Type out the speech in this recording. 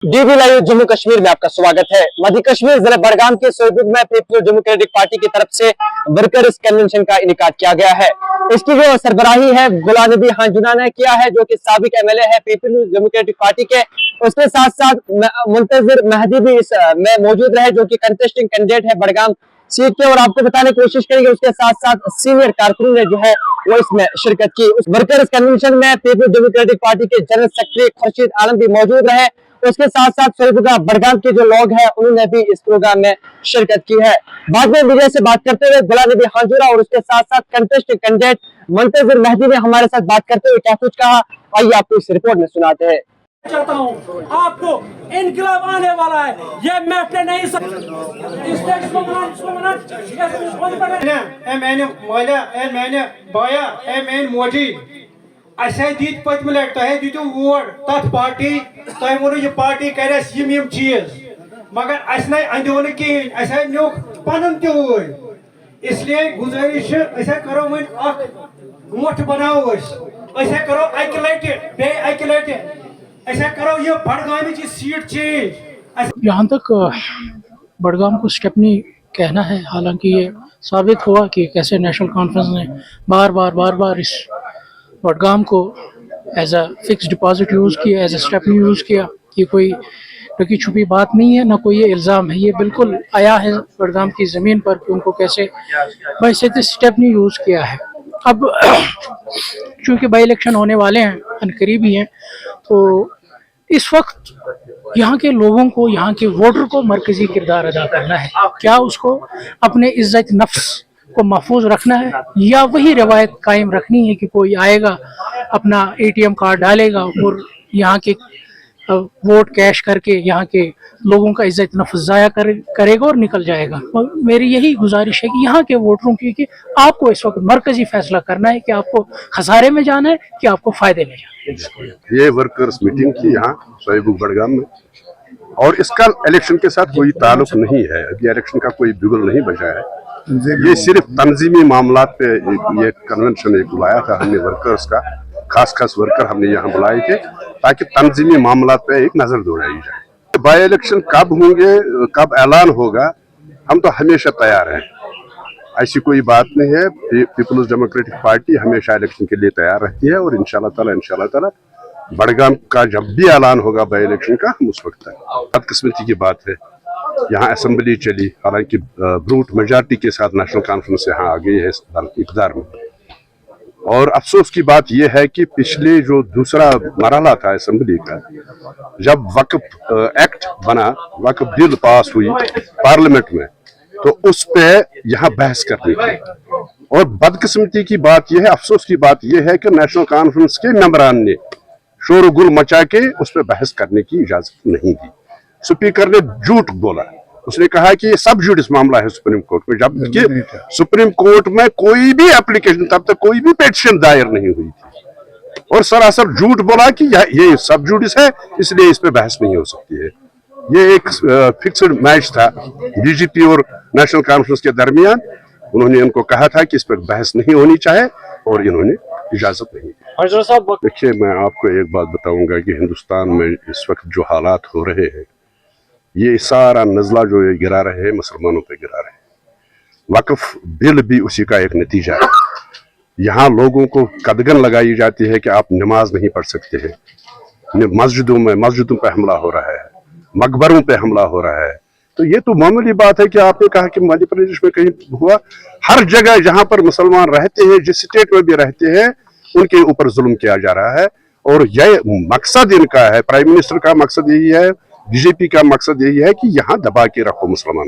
DV live Jammu Kashmir में आपका स्वागत है। मध्य कश्मीर जिला बड़गाम के सोईपुर में पीपल्स डेमोक्रेटिक पार्टी की तरफ से वर्कर्स कन्वेंशन का इनेकाद किया गया है। इसकी जो सरबराही है गुलाम नबी हांजुना ने किया है, जो कि साबिक एमएलए है पीपल्स डेमोक्रेटिक पार्टी के। उसके साथ साथ मुंतजिर मेहदी भी इसमें मौजूद रहे, जो कि कंटेस्टिंग कैंडिडेट है बड़गाम सीट के। और आपको बताने की कोशिश करेंगे, उसके साथ साथ सीनियर कारकुन ने जो है वो इसमें शिरकत की। उस वर्कर्स कन्वेंशन में पीपल्स डेमोक्रेटिक पार्टी के जनरल सेक्रेटरी खुर्शीद आलम भी मौजूद रहे। उसके साथ साथ सोईपुर बड़गाम के जो लोग हैं उन्होंने भी इस प्रोग्राम में शिरकत की है। बाद में मीडिया से बात करते हुए गुलाम नबी हांजुना और उसके साथ साथ कंटेस्टिंग कैंडिडेट मुंतजिर मेहदी ने हमारे साथ बात करते हुए क्या कुछ कहा, आइए आपको इस रिपोर्ट में सुनाते हैं। चाहता हूँ आपको इनकलाब आने वाला है, ये मैं नहीं दीत पत्म लट तुम दीतु वोट तथ पार्टी तुम वो यह पार्टी कर चीज, मगर अस अंदो न कहें नुक पन तूर। इसलिए गुजारिश करो वन गोठ बनाओ करो अक लट करो ये बड़गाम की सीट चेंज। जहाँ तक बड़गाम को स्टेपनी कहना है, हालांकि ये साबित हुआ कि कैसे नेशनल कॉन्फ्रेंस ने बार बार इस बड़गाम को as a fix deposit use किया, एज अ स्टेपनी यूज़ किया। ये कोई ढकी छुपी बात नहीं है, ना कोई ये इल्ज़ाम है, ये बिल्कुल आया है बड़गाम की ज़मीन पर कि उनको कैसे वैसे स्टेपनी यूज़ किया है। अब चूँकि बाई इलेक्शन होने वाले हैं, अनकरीब ही हैं, तो इस वक्त यहाँ के लोगों को, यहाँ के वोटर को मरकजी किरदार अदा करना है। क्या उसको अपने इज्जत नफ्स को महफूज रखना है, या वही रवायत कायम रखनी है कि कोई आएगा अपना एटीएम कार्ड डालेगा और यहाँ के वोट कैश करके यहाँ के लोगों का इज्जत नफ्स ज़ाया करेगा और निकल जाएगा। मेरी यही गुजारिश है कि यहाँ के वोटरों की कि आपको इस वक्त मरकजी फैसला करना है कि आपको खसारे में जाना है कि आपको फायदे में जाना है। ये वर्कर्स मीटिंग थी यहाँ सोईपुर बड़गाम में, और इसका इलेक्शन के साथ कोई ताल्लुक नहीं है। अभी इलेक्शन का कोई बिगुल नहीं बजा है। ये सिर्फ तंजीमी मामलात पे ये कन्वेंशन एक बुलाया था हमने वर्कर्स का, खास वर्कर हमने यहाँ बुलाए थे ताकि तंजीमी मामलात पे एक नजर दौड़ाई जाए। बाई इलेक्शन कब होंगे, कब ऐलान होगा, हम तो हमेशा तैयार हैं, ऐसी कोई बात नहीं है। पीपल्स डेमोक्रेटिक पार्टी हमेशा इलेक्शन के लिए तैयार रहती है, और इंशाल्लाह ताला बड़गाम का जब भी ऐलान होगा बाई इलेक्शन का, हम उस वक्त बदकिस्मती की बात है यहाँ असेंबली चली, हालांकि ब्रूट मेजॉरिटी के साथ नेशनल कॉन्फ्रेंस यहाँ आ गई है इक़्तिदार में। और अफसोस की बात यह है कि पिछले जो दूसरा मरहला था असेंबली का, जब वक्फ एक्ट बना, वक्फ बिल पास हुई पार्लियामेंट में, तो उस पे यहाँ बहस करनी थी। और बदकिस्मती की बात यह है, अफसोस की बात यह है कि नेशनल कॉन्फ्रेंस के मेंबरान ने शोरगुल मचा के उस पर बहस करने की इजाजत नहीं दी। स्पीकर ने झूठ बोला, उसने कहा कि ये सब जुडिस मामला है सुप्रीम कोर्ट में, जबकि सुप्रीम कोर्ट में कोई भी एप्लीकेशन, तब तक कोई भी पिटीशन दायर नहीं हुई थी, और सरासर झूठ बोला कि ये सब जुडिस है इसलिए इस पे बहस नहीं हो सकती है। ये एक फिक्स्ड मैच था बीजेपी और नेशनल कॉन्फ्रेंस के दरमियान। उन्होंने इनको कहा था कि इस पर बहस नहीं होनी चाहिए, और इन्होंने इजाजत नहीं दी। देखिए, मैं आपको एक बात बताऊंगा कि हिंदुस्तान में इस वक्त जो हालात हो रहे हैं, ये सारा नज़ला जो ये गिरा रहे हैं मुसलमानों पे गिरा रहे हैं। वक्फ बिल भी उसी का एक नतीजा है। यहाँ लोगों को कदगन लगाई जाती है कि आप नमाज नहीं पढ़ सकते हैं, मस्जिदों पे हमला हो रहा है, मकबरों पे हमला हो रहा है। तो ये तो मामूली बात है कि आपने कहा कि मध्य प्रदेश में कहीं हुआ। हर जगह जहाँ पर मुसलमान रहते हैं, जिस स्टेट में भी रहते हैं, उनके ऊपर जुल्म किया जा रहा है। और यह मकसद इनका है, प्राइम मिनिस्टर का मकसद यही है, बीजेपी का मकसद यही है कि यहाँ दबा के रखो मुसलमानों।